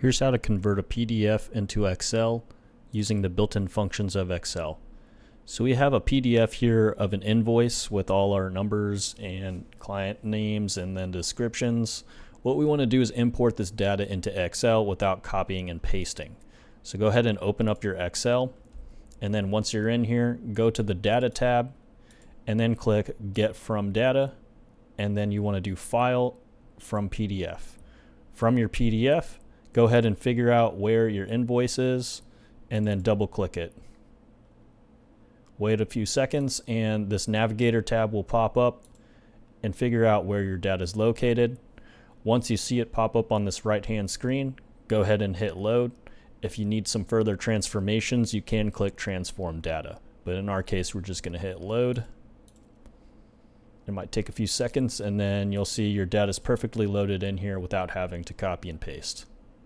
Here's how to convert a PDF into Excel using the built-in functions of Excel. So we have a PDF here of an invoice with all our numbers and client names and then descriptions. What we want to do is import this data into Excel without copying and pasting. So go ahead and open up your Excel, and then once you're in here, go to the Data tab and then click Get From Data, and then you want to do File from PDF. From your PDF, go ahead and figure out where your invoice is and then double click it. Wait a few seconds and this Navigator tab will pop up and figure out where your data is located. Once you see it pop up on this right hand screen, go ahead and hit load. If you need some further transformations, you can click transform data, but in our case we're just going to hit load. It might take a few seconds and then you'll see your data is perfectly loaded in here without having to copy and paste.